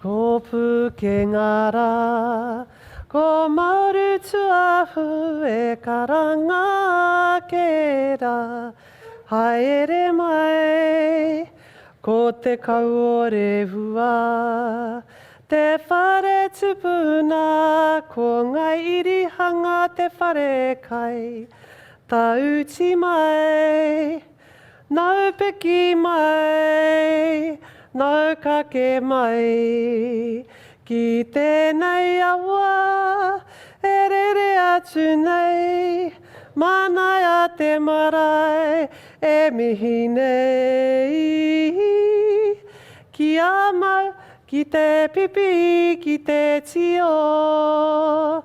Ko puke ngara, ko mauru tuahu e karanga kera. Haere mai, ko te kauore hua. Te whare tupuna, ko ngai irihanga te whare kai. Ta uti mai, nau peki mai, nau kake mai. Ki tēnei awa, e rere atu nei, mana a te marae, e mihi nei. Ki a mau, ki te pipi, ki te tio.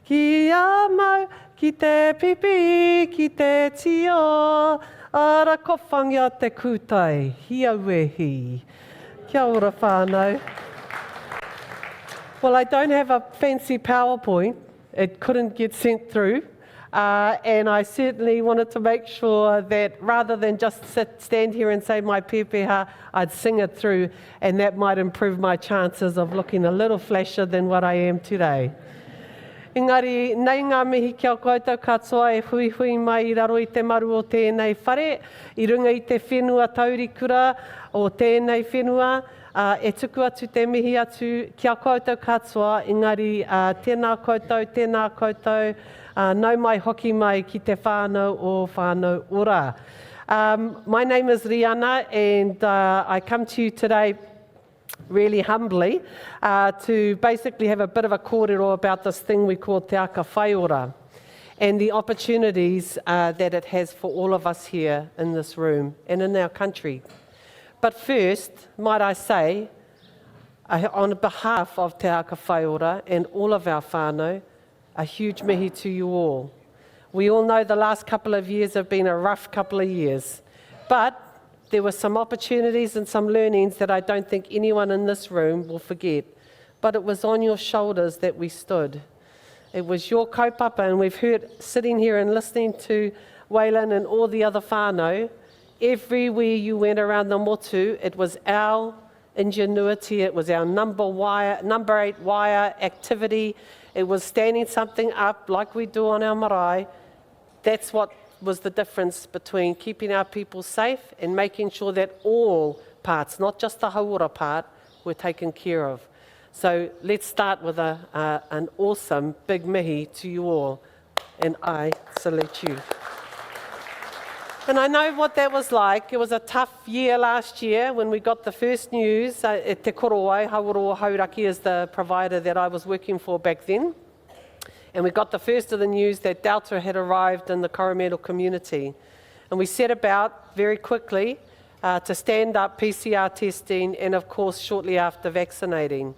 Ki a mau, ki te pipi, ki te tio. Ara ko whangia te kūtai, hia wehi. Kia ora whānau. Well, I don't have a fancy PowerPoint. It couldn't get sent through. And I certainly wanted to make sure that rather than just stand here and say my pepeha, I'd sing it through, and that might improve my chances of looking a little flashier than what I am today. Engari, nei ngā mihi kia koutou katoa e hui hui mai I raro I te maru o tēnei whare, I runga I te whenua taurikura o tēnei whenua, e tuku atu te mihi atu kia koutou katoa, engari tēnā koutou, nau mai hoki mai ki te whānau o Whānau Ora. My name is Riana, and I come to you today really humbly to basically have a bit of a kōrero about this thing we call Te Aka Whai Ora and the opportunities that it has for all of us here in this room and in our country. But first, might I say, on behalf of Te Aka Whai Ora and all of our whānau, a huge mihi to you all. We all know the last couple of years have been a rough couple of years, but there were some opportunities and some learnings that I don't think anyone in this room will forget. But it was on your shoulders that we stood. It was your kaupapa, and we've heard sitting here and listening to Waylon and all the other whānau, everywhere you went around the motu, it was our ingenuity, it was our number 8 wire activity, it was standing something up like we do on our marae. That's what was the difference between keeping our people safe and making sure that all parts, not just the hauora part, were taken care of. So let's start with an awesome big mihi to you all, and I salute you. And I know what that was like. It was a tough year last year when we got the first news. Te Korowai, Hauora Hauraki is the provider that I was working for back then. And we got the first of the news that Delta had arrived in the Coromandel community. And we set about very quickly to stand up PCR testing and, of course, shortly after vaccinating.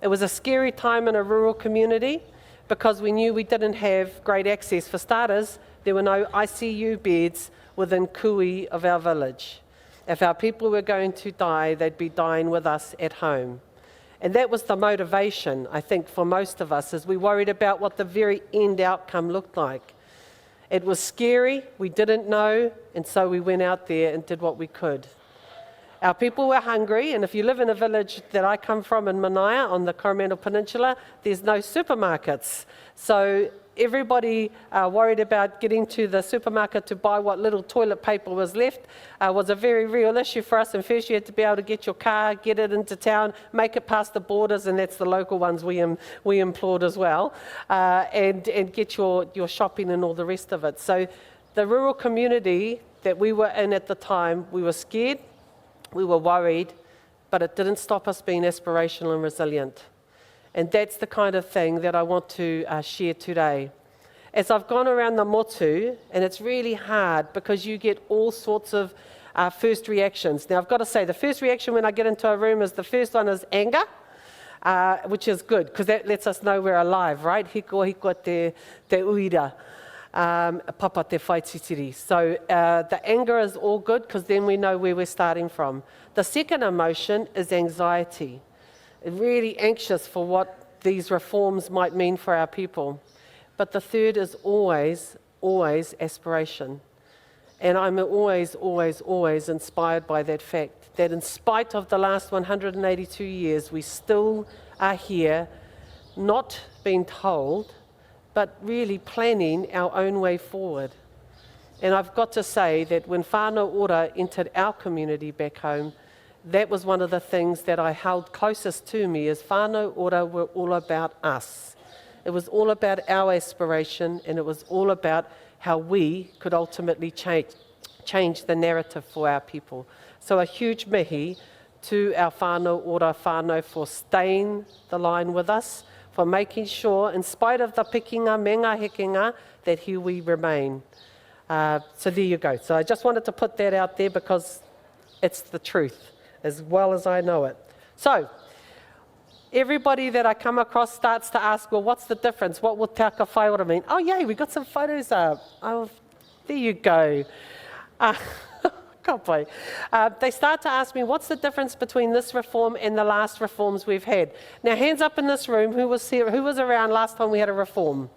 It was a scary time in a rural community because we knew we didn't have great access. For starters, there were no ICU beds within kui of our village. If our people were going to die, they'd be dying with us at home. And that was the motivation, I think, for most of us, as we worried about what the very end outcome looked like. It was scary, we didn't know, and so we went out there and did what we could. Our people were hungry, and if you live in a village that I come from in Manaia on the Coromandel Peninsula, there's no supermarkets. So everybody worried about getting to the supermarket to buy what little toilet paper was left was a very real issue for us. And first you had to be able to get your car, get it into town, make it past the borders, and that's the local ones we implored as well, and get your shopping and all the rest of it. So the rural community that we were in at the time, we were scared, we were worried, but it didn't stop us being aspirational and resilient. And that's the kind of thing that I want to share today. As I've gone around the motu, and it's really hard because you get all sorts of first reactions. Now I've got to say, the first reaction when I get into a room is, the first one is anger, which is good because that lets us know we're alive, right? Hiko te uira, papa te whaititiri. So the anger is all good because then we know where we're starting from. The second emotion is anxiety. Really anxious for what these reforms might mean for our people. But the third is always, always aspiration. And I'm always, always, always inspired by that fact. that in spite of the last 182 years, we still are here, not being told, but really planning our own way forward. And I've got to say that when Whānau Ora entered our community back home, that was one of the things that I held closest to me, is Whānau Ora were all about us. It was all about our aspiration, and it was all about how we could ultimately change the narrative for our people. So a huge mihi to our Whānau Ora whānau for staying the line with us, for making sure, in spite of the pikinga me ngā hekenga, that here we remain. So there you go. So I just wanted to put that out there because it's the truth, as well as I know it. So, everybody that I come across starts to ask, well, what's the difference? What will te aka whai ora mean? Oh, yay, we got some photos up. Oh, there you go. They start to ask me, what's the difference between this reform and the last reforms we've had? Now, hands up in this room, who was around last time we had a reform?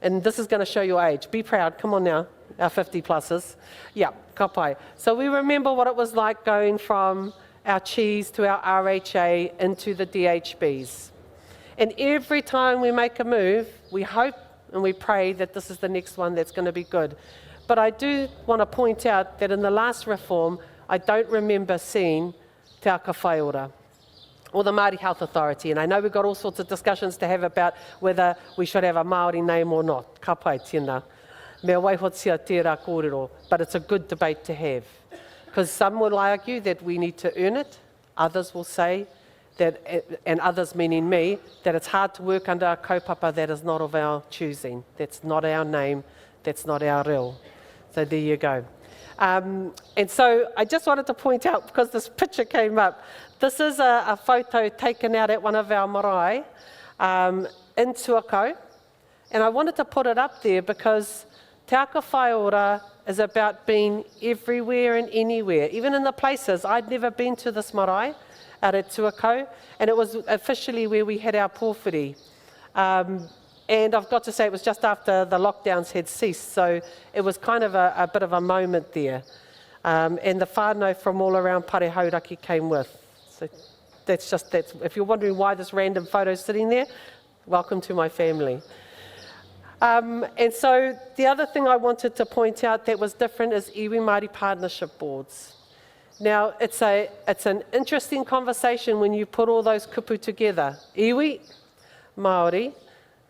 And this is going to show your age. Be proud. Come on now, our 50-plussers. Yeah, ka pai. So we remember what it was like going from our cheese to our RHA into the DHBs. And every time we make a move, we hope and we pray that this is the next one that's going to be good. But I do want to point out that in the last reform, I don't remember seeing te aka whai ora, or the Māori Health Authority. And I know we've got all sorts of discussions to have about whether we should have a Māori name or not. Ka pai tēnā. Mea waihotia tērā kōrero. But it's a good debate to have. Because some will argue that we need to earn it. Others will say that, and others meaning me, that it's hard to work under a kaupapa that is not of our choosing. That's not our name. That's not our reo. So there you go. And so I just wanted to point out, because this picture came up, this is a photo taken out at one of our marae in Tuakau. And I wanted to put it up there because te aka whai ora is about being everywhere and anywhere. Even in the places, I'd never been to this marae out at Tuakau, and it was officially where we had our pōwhiri. And I've got to say, it was just after the lockdowns had ceased, so it was kind of a bit of a moment there. And the whānau from all around Parehauraki came with. So that's if you're wondering why this random photo's sitting there, welcome to my family. And so the other thing I wanted to point out that was different is iwi Māori partnership boards. Now, it's an interesting conversation when you put all those kupu together. Iwi, Māori,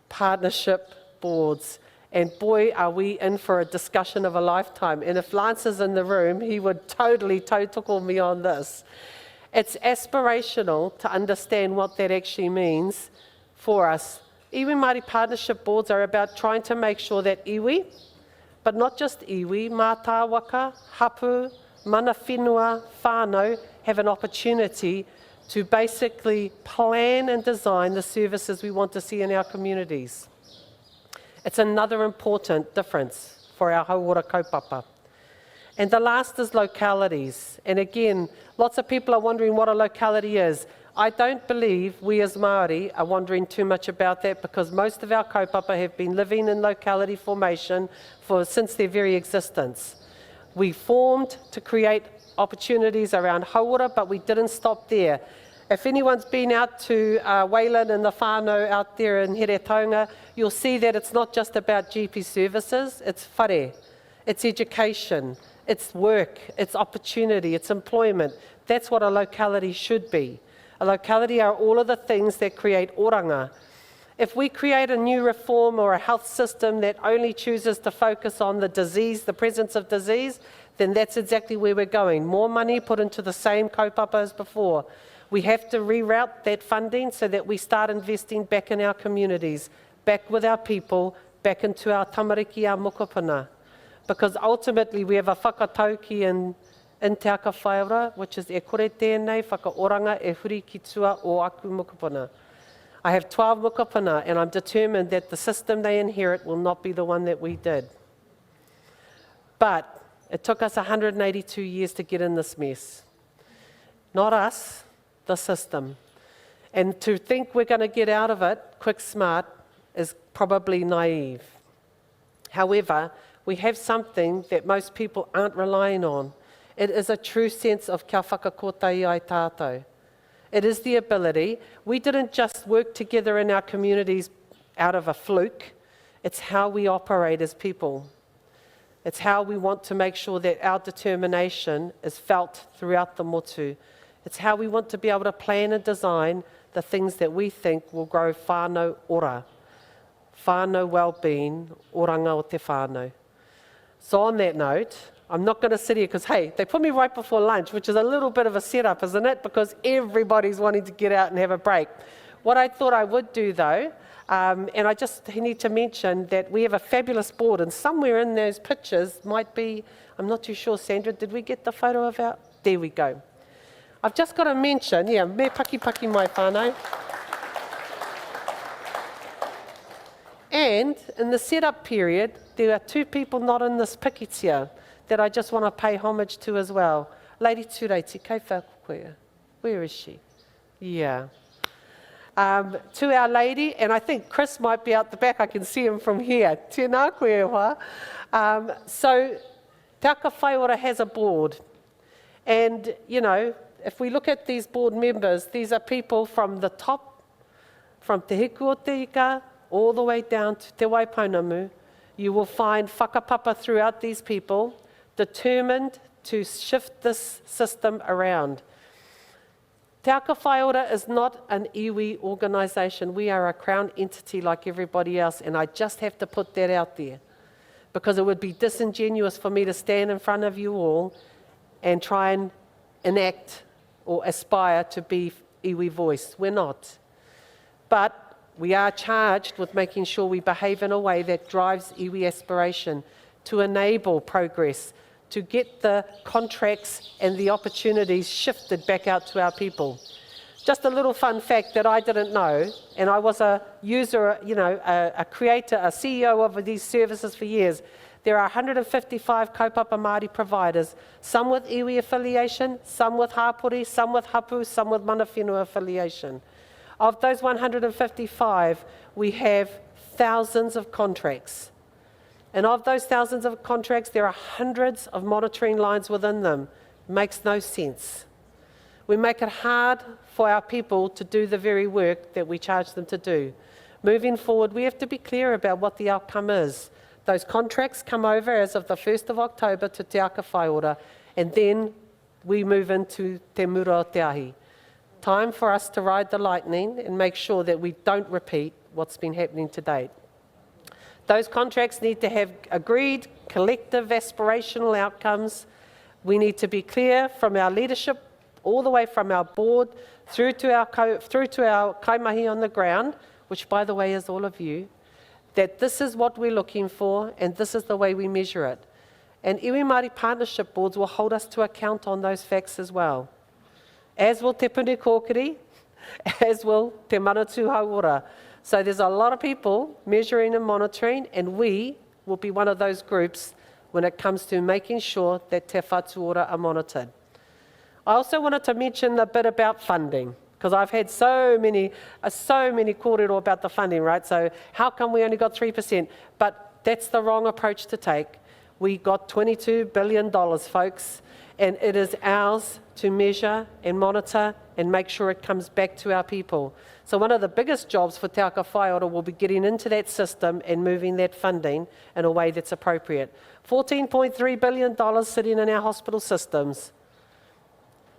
partnership boards. And boy, are we in for a discussion of a lifetime. And if Lance is in the room, he would totally tautoko me on this. It's aspirational to understand what that actually means for us. Iwi Māori partnership boards are about trying to make sure that iwi, but not just iwi, mātāwaka, hapu, mana whenua, whānau, have an opportunity to basically plan and design the services we want to see in our communities. It's another important difference for our hauora kaupapa. And the last is localities. And again, lots of people are wondering what a locality is. I don't believe we as Māori are wondering too much about that because most of our kaupapa have been living in locality formation since their very existence. We formed to create opportunities around hauora, but we didn't stop there. If anyone's been out to Wayland and the whānau out there in Here Taunga, you'll see that it's not just about GP services, it's whare, it's education, it's work, it's opportunity, it's employment. That's what a locality should be. A locality are all of the things that create oranga. If we create a new reform or a health system that only chooses to focus on the disease, the presence of disease, then that's exactly where we're going. More money put into the same kaupapa as before. We have to reroute that funding so that we start investing back in our communities, back with our people, back into our tamariki, our mokopuna. Because ultimately we have a whakatauki in te aka whai ora, which is e kore tēnei whakaoranga e huri ki tua o aku mokopuna. I have 12 mokopuna and I'm determined that the system they inherit will not be the one that we did. But it took us 182 years to get in this mess. Not us, the system. And to think we're going to get out of it quick smart is probably naive. However, we have something that most people aren't relying on, It is a true sense of kia whakakotai ai tātou. It is the ability. We didn't just work together in our communities out of a fluke. It's how we operate as people. It's how we want to make sure that our determination is felt throughout the motu. It's how we want to be able to plan and design the things that we think will grow whānau ora, whānau well-being, oranga o te whānau. So on that note, I'm not going to sit here because, hey, they put me right before lunch, which is a little bit of a setup, isn't it? Because everybody's wanting to get out and have a break. What I thought I would do, though, and I just need to mention that we have a fabulous board, and somewhere in those pictures might be, I'm not too sure, Sandra, did we get the photo of our? There we go. I've just got to mention, yeah, me paki paki mai whānau. And in the setup period, there are two people not in this pikitia that I just want to pay homage to as well. Lady Tureiti, kei whakokoia. Where is she? Yeah. To our lady, and I think Chris might be out the back, I can see him from here. Tēnā koe e wā. So, Te Aka Whai Ora has a board. And, you know, if we look at these board members, these are people from the top, from Te Hiku o Te Ika, all the way down to Te Waipounamu. You will find whakapapa throughout these people, determined to shift this system around. Te Aka Whai Ora is not an iwi organisation. We are a crown entity like everybody else, and I just have to put that out there because it would be disingenuous for me to stand in front of you all and try and enact or aspire to be iwi voice. We're not. But we are charged with making sure we behave in a way that drives iwi aspiration, to enable progress, to get the contracts and the opportunities shifted back out to our people. Just a little fun fact that I didn't know, and I was a user, you know, a creator, a CEO of these services for years. There are 155 kaupapa Māori providers, some with iwi affiliation, some with hapori, some with hapu, some with mana whenua affiliation. Of those 155, we have thousands of contracts. And of those thousands of contracts, there are hundreds of monitoring lines within them. Makes no sense. We make it hard for our people to do the very work that we charge them to do. Moving forward, we have to be clear about what the outcome is. Those contracts come over as of the 1st of October to Te Aka Whai Ora, and then we move into Te Mura o Te Ahi. Time for us to ride the lightning and make sure that we don't repeat what's been happening to date. Those contracts need to have agreed, collective, aspirational outcomes. We need to be clear from our leadership, all the way from our board, through to our kaimahi on the ground, which, by the way, is all of you, that this is what we're looking for and this is the way we measure it. And iwi Māori partnership boards will hold us to account on those facts as well. As will Te Puni Kōkiri, as will Te Manatū Hauora. So there's a lot of people measuring and monitoring, and we will be one of those groups when it comes to making sure that Te Whatu Ora are monitored. I also wanted to mention a bit about funding, because I've had so many kōrero about the funding, right? So how come we only got 3%? But that's the wrong approach to take. We got $22 billion, folks, and it is ours to measure and monitor and make sure it comes back to our people. So one of the biggest jobs for Te Aka Whai Ora will be getting into that system and moving that funding in a way that's appropriate. $14.3 billion sitting in our hospital systems.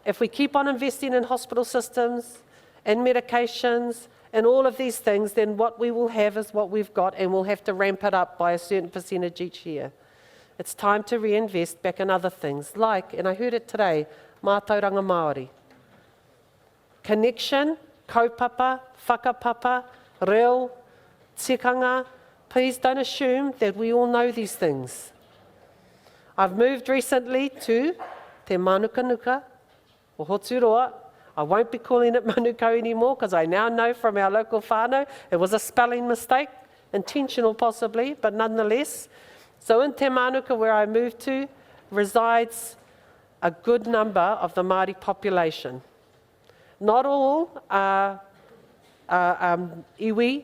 If we keep on investing in hospital systems and medications and all of these things, then what we will have is what we've got, and we'll have to ramp it up by a certain percentage each year. It's time to reinvest back in other things, like, and I heard it today, mātauranga Māori. Connection, kaupapa, whakapapa, reo, tikanga. Please don't assume that we all know these things. I've moved recently to Te Manukanuka, or Hoturoa. I won't be calling it Manukau anymore because I now know from our local whānau it was a spelling mistake, intentional possibly, but nonetheless. So in Te Manuka, where I moved to, resides a good number of the Māori population. Not all are iwi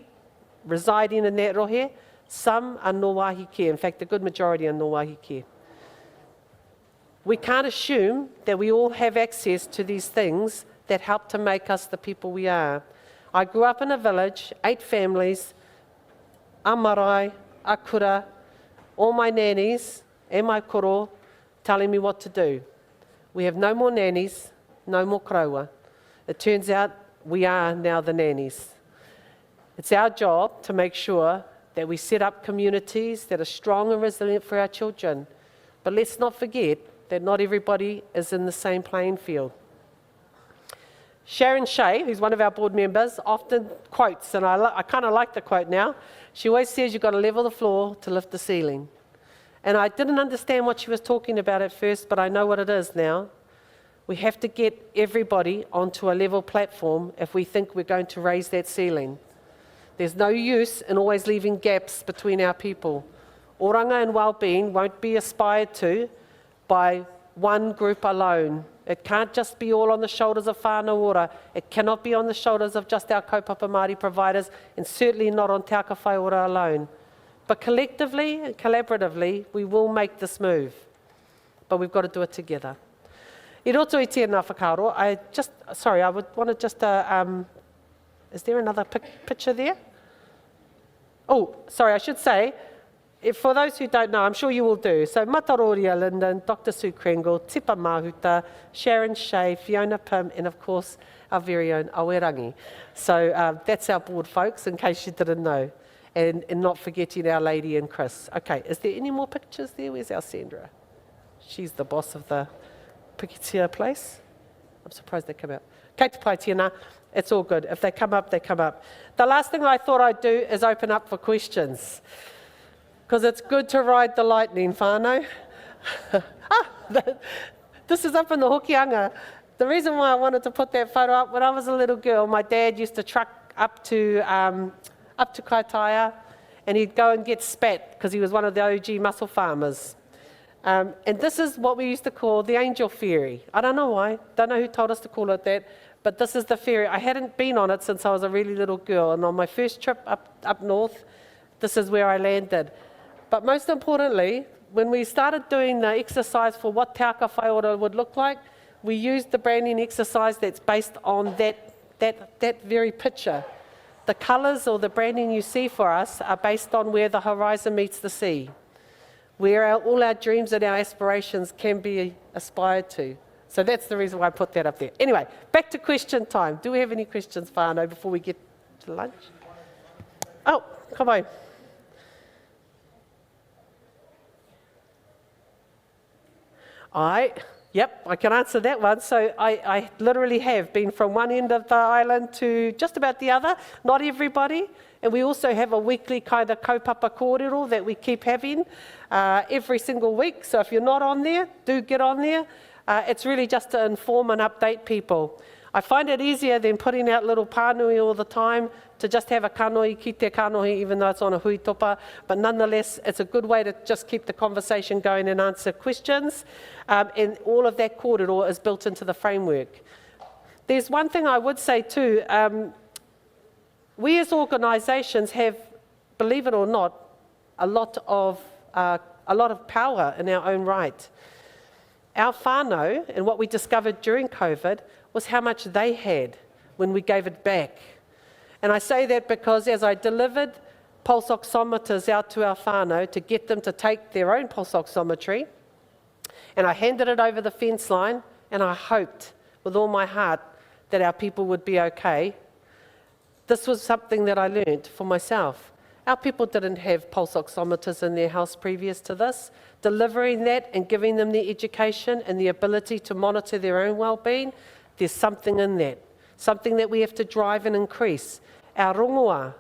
residing in that rohe. Some are no wāhi care. In fact, a good majority are no wāhi care. We can't assume that we all have access to these things that help to make us the people we are. I grew up in a village, 8 families, a marae, a kura, all my nannies and my koro telling me what to do. We have no more nannies, no more kraua. It turns out we are now the nannies. It's our job to make sure that we set up communities that are strong and resilient for our children. But let's not forget that not everybody is in the same playing field. Sharon Shea, who's one of our board members, often quotes, and I kind of like the quote now. She always says you've got to level the floor to lift the ceiling. And I didn't understand what she was talking about at first, but I know what it is now. We have to get everybody onto a level platform if we think we're going to raise that ceiling. There's no use in always leaving gaps between our people. Oranga and well-being won't be aspired to by one group alone. It can't just be all on the shoulders of Whānau Ora. It cannot be on the shoulders of just our kaupapa Māori providers, and certainly not on Te Aka Whai Ora alone. But collectively and collaboratively, we will make this move. But we've got to do it together. I roto I tēnā whakaaro, I would want to just, is there another picture there? Oh, sorry, I should say, for those who don't know, I'm sure you will do. So Mataroria Linden, Dr. Sue Kringle, Tipa Mahuta, Sharon Shea, Fiona Pym, and of course, our very own Awerangi. So that's our board, folks, in case you didn't know. And not forgetting our lady and Chris. Okay, is there any more pictures there? Where's our Sandra? She's the boss of the Pikitia place. I'm surprised they come out. Kei te pai tēnā. It's all good. If they come up, they come up. The last thing I thought I'd do is open up for questions. Because it's good to ride the lightning, whānau. This is up in the Hokianga. The reason why I wanted to put that photo up, when I was a little girl, my dad used to truck up to Kaitaia, and he'd go and get spat, because he was one of the OG mussel farmers. And this is what we used to call the angel ferry. I don't know why, don't know who told us to call it that, but this is the ferry. I hadn't been on it since I was a really little girl, and on my first trip up north, this is where I landed. But most importantly, when we started doing the exercise for what Te Aka Whai Ora would look like, we used the branding exercise that's based on that very picture. The colours or the branding you see for us are based on where the horizon meets the sea, where all our dreams and our aspirations can be aspired to. So that's the reason why I put that up there. Anyway, back to question time. Do we have any questions, Whānau, before we get to lunch? Oh, come on. Yep, I can answer that one. So I literally have been from one end of the island to just about the other, not everybody. And we also have a weekly kind of kaupapa kōrero that we keep having every single week. So if you're not on there, do get on there. It's really just to inform and update people. I find it easier than putting out little pānui all the time to just have a kanohi ki te kanohi, even though it's on a hui topa. But nonetheless, it's a good way to just keep the conversation going and answer questions. And all of that kōrero is built into the framework. There's one thing I would say too. We as organisations have, believe it or not, a lot of power in our own right. Our whānau, and what we discovered during COVID, was how much they had when we gave it back. And I say that because as I delivered pulse oximeters out to our whānau to get them to take their own pulse oximetry, and I handed it over the fence line, and I hoped with all my heart that our people would be okay, this was something that I learned for myself. Our people didn't have pulse oximeters in their house previous to this. Delivering that and giving them the education and the ability to monitor their own well-being, there's something in that, something that we have to drive and increase. Our rongoa,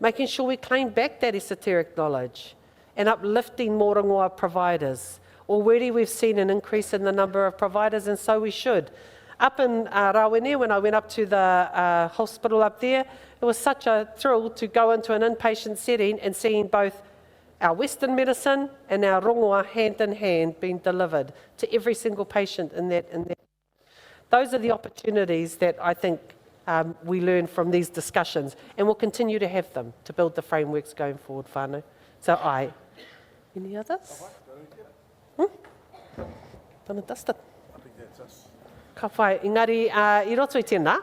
making sure we claim back that esoteric knowledge and uplifting more rongoa providers. Already we've seen an increase in the number of providers, and so we should. Up in Rawene, when I went up to the hospital up there, it was such a thrill to go into an inpatient setting and seeing both our Western medicine and our rongoa hand in hand being delivered to every single patient in that. Those are the opportunities that I think we learn from these discussions, and we'll continue to have them to build the frameworks going forward, whānau. So any others? Done and dusted. I think that's us. Ka whai. Engari, I roto I tēnā.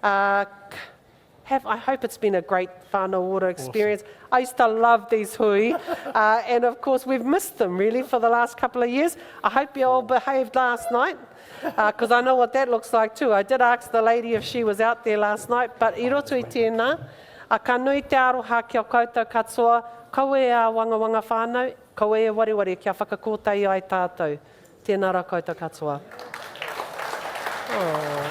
I hope it's been a great Whānau Ora experience. Awesome. I used to love these hui, and of course we've missed them really for the last couple of years. I hope you all behaved last night, because I know what that looks like too. I did ask the lady if she was out there last night, but I roto I tēnā. Ka nui te aroha ki o koutou katoa, koe a wanga whānau, koe e wariwari kia whakakōtai ai tātou. Tēnā rā koutou katoa. Oh.